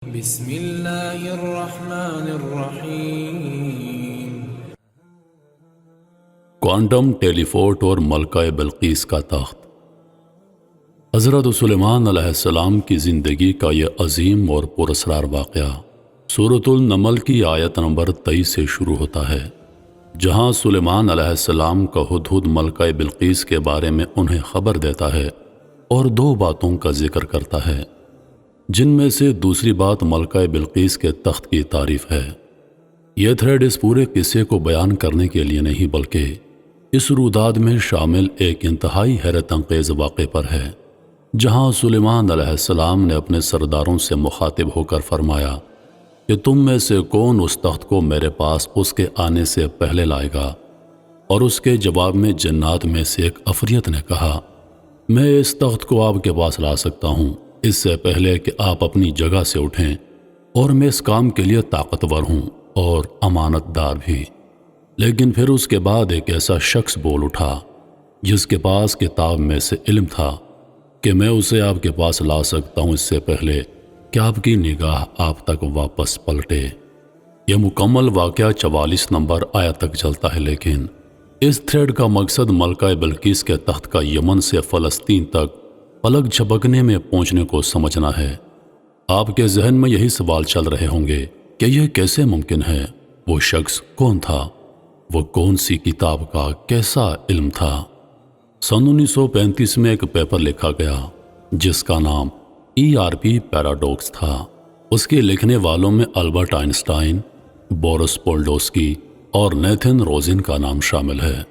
بسم اللہ الرحمن الرحیم۔ کوانٹم ٹیلی فورٹ اور ملکہ بلقیس کا تخت۔ حضرت سلیمان علیہ السلام کی زندگی کا یہ عظیم اور پراسرار واقعہ سورۃ النمل کی آیت نمبر 23 سے شروع ہوتا ہے، جہاں سلیمان علیہ السلام کا ہدہد ملکہ بلقیس کے بارے میں انہیں خبر دیتا ہے اور دو باتوں کا ذکر کرتا ہے، جن میں سے دوسری بات ملکہ بلقیس کے تخت کی تعریف ہے۔ یہ تھریڈ اس پورے قصے کو بیان کرنے کے لیے نہیں بلکہ اس روداد میں شامل ایک انتہائی حیرت انگیز واقعے پر ہے، جہاں سلیمان علیہ السلام نے اپنے سرداروں سے مخاطب ہو کر فرمایا کہ تم میں سے کون اس تخت کو میرے پاس اس کے آنے سے پہلے لائے گا؟ اور اس کے جواب میں جنات میں سے ایک عفریت نے کہا، میں اس تخت کو آپ کے پاس لا سکتا ہوں، اس سے پہلے کہ آپ اپنی جگہ سے اٹھیں، اور میں اس کام کے لیے طاقتور ہوں اور امانت دار بھی۔ لیکن پھر اس کے بعد ایک ایسا شخص بول اٹھا جس کے پاس کتاب میں سے علم تھا کہ میں اسے آپ کے پاس لا سکتا ہوں اس سے پہلے کہ آپ کی نگاہ آپ تک واپس پلٹے۔ یہ مکمل واقعہ 44 نمبر آیت تک چلتا ہے، لیکن اس تھریڈ کا مقصد ملکہ بلقیس کے تخت کا یمن سے فلسطین تک پلک جھپکنے میں پہنچنے کو سمجھنا ہے۔ آپ کے ذہن میں یہی سوال چل رہے ہوں گے کہ یہ کیسے ممکن ہے؟ وہ شخص کون تھا؟ وہ کون سی کتاب کا کیسا علم تھا؟ سن 1935 میں ایک پیپر لکھا گیا جس کا نام ERP پیراڈوکس تھا۔ اس کے لکھنے والوں میں البرٹ آئنسٹائن، بورس پولڈوسکی اور نیتھن روزن کا نام شامل ہے۔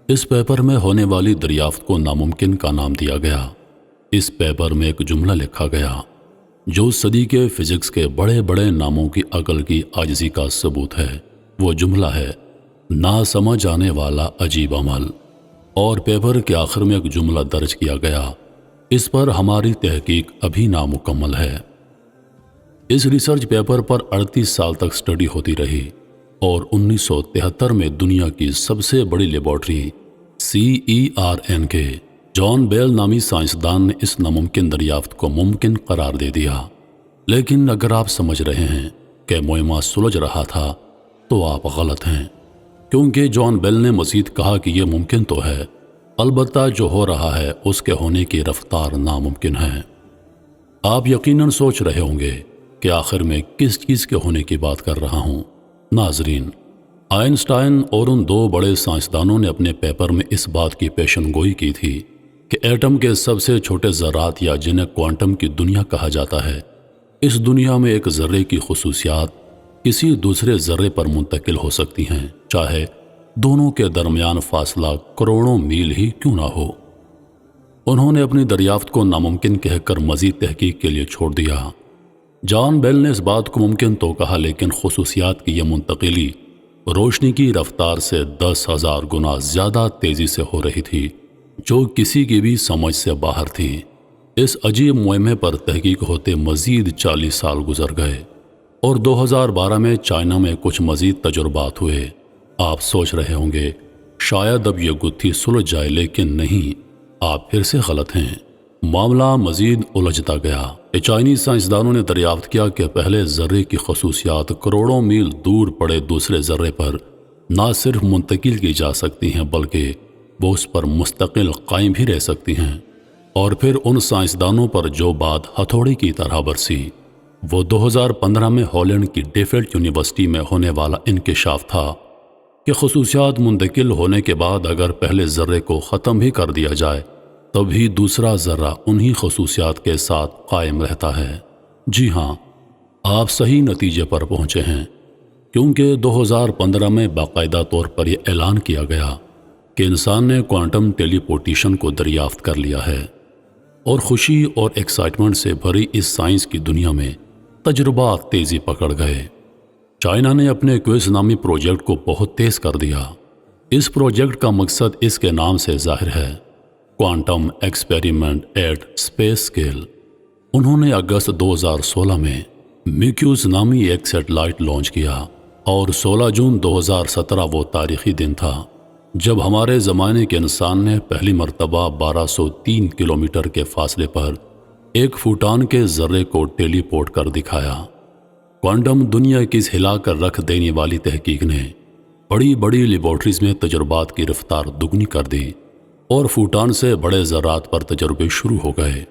اس پیپر میں ہونے والی دریافت کو ناممکن کا نام دیا گیا۔ اس پیپر میں ایک جملہ لکھا گیا جو صدی کے فزکس کے بڑے بڑے ناموں کی عقل کی عاجزی کا ثبوت ہے۔ وہ جملہ ہے، نا سمجھ آنے والا عجیب عمل۔ اور پیپر کے آخر میں ایک جملہ درج کیا گیا، اس پر ہماری تحقیق ابھی نامکمل ہے۔ اس ریسرچ پیپر پر 38 سال تک سٹڈی ہوتی رہی اور 1973 میں دنیا کی سب سے بڑی لیبارٹری CERN کے جان بیل نامی سائنسدان نے اس ناممکن دریافت کو ممکن قرار دے دیا۔ لیکن اگر آپ سمجھ رہے ہیں کہ معمہ سلجھ رہا تھا تو آپ غلط ہیں، کیونکہ جان بیل نے مزید کہا کہ یہ ممکن تو ہے، البتہ جو ہو رہا ہے اس کے ہونے کی رفتار ناممکن ہے۔ آپ یقیناً سوچ رہے ہوں گے کہ آخر میں کس چیز کے ہونے کی بات کر رہا ہوں۔ ناظرین، آئنسٹائن اور ان دو بڑے سائنسدانوں نے اپنے پیپر میں اس بات کی پیشن گوئی کی تھی کہ ایٹم کے سب سے چھوٹے ذرات یا جنہیں کوانٹم کی دنیا کہا جاتا ہے، اس دنیا میں ایک ذرے کی خصوصیات کسی دوسرے ذرے پر منتقل ہو سکتی ہیں، چاہے دونوں کے درمیان فاصلہ کروڑوں میل ہی کیوں نہ ہو۔ انہوں نے اپنی دریافت کو ناممکن کہہ کر مزید تحقیق کے لیے چھوڑ دیا۔ جان بیل نے اس بات کو ممکن تو کہا، لیکن خصوصیات کی یہ منتقلی روشنی کی رفتار سے 10,000 گنا زیادہ تیزی سے ہو رہی تھی، جو کسی کی بھی سمجھ سے باہر تھی۔ اس عجیب معمے پر تحقیق ہوتے مزید 40 سال گزر گئے اور 2012 میں چائنا میں کچھ مزید تجربات ہوئے۔ آپ سوچ رہے ہوں گے شاید اب یہ گتھی سلجھ جائے، لیکن نہیں، آپ پھر سے غلط ہیں۔ معاملہ مزید الجھتا گیا۔ چائنیز سائنسدانوں نے دریافت کیا کہ پہلے ذرے کی خصوصیات کروڑوں میل دور پڑے دوسرے ذرے پر نہ صرف منتقل کی جا سکتی ہیں بلکہ وہ اس پر مستقل قائم بھی رہ سکتی ہیں۔ اور پھر ان سائنسدانوں پر جو بات ہتھوڑی کی طرح برسی، وہ 2015 میں ہالینڈ کی ڈیفیلڈ یونیورسٹی میں ہونے والا انکشاف تھا کہ خصوصیات منتقل ہونے کے بعد اگر پہلے ذرے کو ختم بھی کر دیا جائے تبھی دوسرا ذرہ انہی خصوصیات کے ساتھ قائم رہتا ہے۔ جی ہاں، آپ صحیح نتیجے پر پہنچے ہیں، کیونکہ 2015 میں باقاعدہ طور پر یہ اعلان کیا گیا کہ انسان نے کوانٹم ٹیلی پورٹیشن کو دریافت کر لیا ہے، اور خوشی اور ایکسائٹمنٹ سے بھری اس سائنس کی دنیا میں تجربات تیزی پکڑ گئے۔ چائنا نے اپنے کوئز نامی پروجیکٹ کو بہت تیز کر دیا۔ اس پروجیکٹ کا مقصد اس کے نام سے ظاہر ہے، quantum experiment at space scale. انہوں نے اگست 2016 میں میکیوز نامی ایک سیٹلائٹ لانچ کیا، اور 16 جون 2017 وہ تاریخی دن تھا جب ہمارے زمانے کے انسان نے پہلی مرتبہ 1203 کلومیٹر کے فاصلے پر ایک فوٹان کے ذرے کو ٹیلی پورٹ کر دکھایا۔ کوانٹم دنیا کی اس ہلا کر رکھ دینے والی تحقیق نے بڑی بڑی لیبارٹریز میں تجربات کی رفتار دگنی کر دی اور فوٹان سے بڑے ذرات پر تجربے شروع ہو گئے،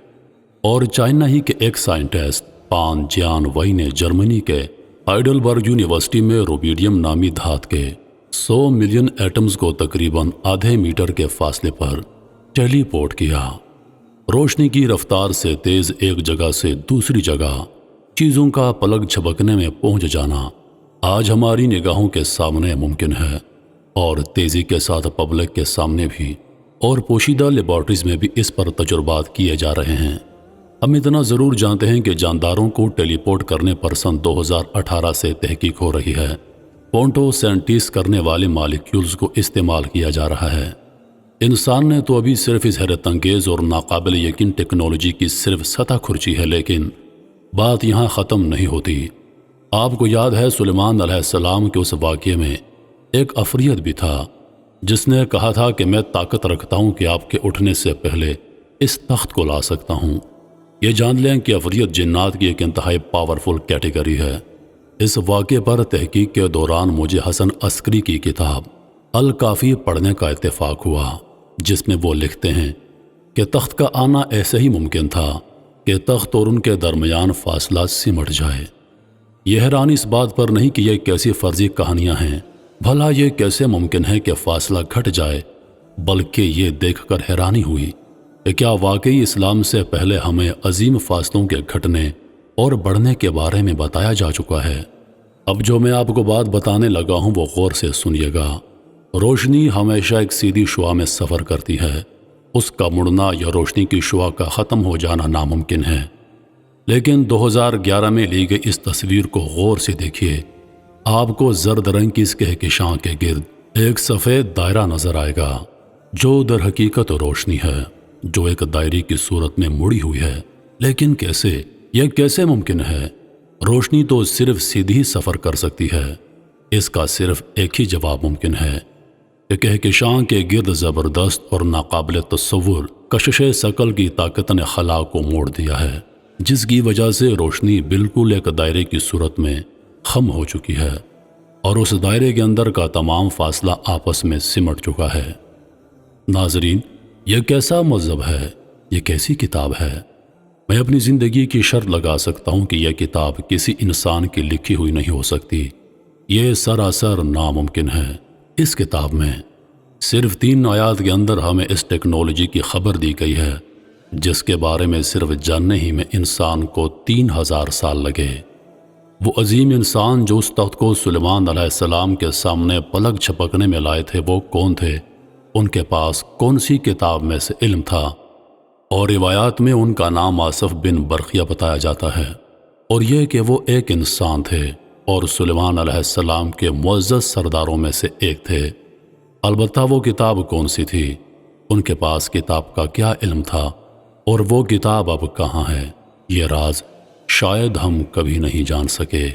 اور چائنا ہی کے ایک سائنٹسٹ پان جیان وئی نے جرمنی کے ہائیڈلبرگ یونیورسٹی میں روبیڈیم نامی دھات کے 100 ملین ایٹمز کو تقریباً آدھے میٹر کے فاصلے پر ٹیلی پورٹ کیا۔ روشنی کی رفتار سے تیز ایک جگہ سے دوسری جگہ چیزوں کا پلک جھپکنے میں پہنچ جانا آج ہماری نگاہوں کے سامنے ممکن ہے، اور تیزی کے ساتھ پبلک کے سامنے بھی، اور پوشیدہ لیبارٹریز میں بھی اس پر تجربات کیے جا رہے ہیں۔ ہم اتنا ضرور جانتے ہیں کہ جانداروں کو ٹیلی پورٹ کرنے پر سن 2018 سے تحقیق ہو رہی ہے۔ پونٹو سینٹیس کرنے والے مالیکیولز کو استعمال کیا جا رہا ہے۔ انسان نے تو ابھی صرف اس حیرت انگیز اور ناقابل یقین ٹیکنالوجی کی صرف سطح کھرچی ہے، لیکن بات یہاں ختم نہیں ہوتی۔ آپ کو یاد ہے سلیمان علیہ السلام کے اس واقعے میں ایک عفریت بھی تھا جس نے کہا تھا کہ میں طاقت رکھتا ہوں کہ آپ کے اٹھنے سے پہلے اس تخت کو لا سکتا ہوں۔ یہ جان لیں کہ عفریت جنات کی ایک انتہائی پاورفل کیٹیگری ہے۔ اس واقعے پر تحقیق کے دوران مجھے حسن عسکری کی کتاب الکافی پڑھنے کا اتفاق ہوا، جس میں وہ لکھتے ہیں کہ تخت کا آنا ایسے ہی ممکن تھا کہ تخت اور ان کے درمیان فاصلہ سمٹ جائے۔ یہ حیرانی اس بات پر نہیں کہ یہ کیسی فرضی کہانیاں ہیں، بھلا یہ کیسے ممکن ہے کہ فاصلہ گھٹ جائے، بلکہ یہ دیکھ کر حیرانی ہوئی کہ کیا واقعی اسلام سے پہلے ہمیں عظیم فاصلوں کے گھٹنے اور بڑھنے کے بارے میں بتایا جا چکا ہے۔ اب جو میں آپ کو بات بتانے لگا ہوں وہ غور سے سنیے گا۔ روشنی ہمیشہ ایک سیدھی شعاع میں سفر کرتی ہے، اس کا مڑنا یا روشنی کی شعاع کا ختم ہو جانا ناممکن ہے۔ لیکن 2011 میں لی گئی اس تصویر کو غور سے دیکھیے، آپ کو زرد رنگ کی اس کہکشاں کے گرد ایک سفید دائرہ نظر آئے گا، جو در حقیقت روشنی ہے، جو ایک دائرے کی صورت میں مڑی ہوئی ہے۔ لیکن کیسے؟ یہ کیسے ممکن ہے؟ روشنی تو صرف سیدھی ہی سفر کر سکتی ہے۔ اس کا صرف ایک ہی جواب ممکن ہے کہ کہکشاں کے گرد زبردست اور ناقابل تصور کشش ثقل کی طاقت نے خلا کو موڑ دیا ہے، جس کی وجہ سے روشنی بالکل ایک دائرے کی صورت میں خم ہو چکی ہے، اور اس دائرے کے اندر کا تمام فاصلہ آپس میں سمٹ چکا ہے۔ ناظرین، یہ کیسا مذہب ہے؟ یہ کیسی کتاب ہے؟ میں اپنی زندگی کی شرط لگا سکتا ہوں کہ یہ کتاب کسی انسان کی لکھی ہوئی نہیں ہو سکتی۔ یہ سراسر ناممکن ہے۔ اس کتاب میں صرف 3 آیات کے اندر ہمیں اس ٹیکنالوجی کی خبر دی گئی ہے جس کے بارے میں صرف جاننے ہی میں انسان کو 3000 سال لگے۔ وہ عظیم انسان جو اس تخت کو سلیمان علیہ السلام کے سامنے پلک جھپکنے میں لائے تھے، وہ کون تھے؟ ان کے پاس کون سی کتاب میں سے علم تھا؟ اور روایات میں ان کا نام آصف بن برقیہ بتایا جاتا ہے، اور یہ کہ وہ ایک انسان تھے اور سلیمان علیہ السلام کے معزز سرداروں میں سے ایک تھے۔ البتہ وہ کتاب کون سی تھی؟ ان کے پاس کتاب کا کیا علم تھا؟ اور وہ کتاب اب کہاں ہے؟ یہ راز شاید ہم کبھی نہیں جان سکے۔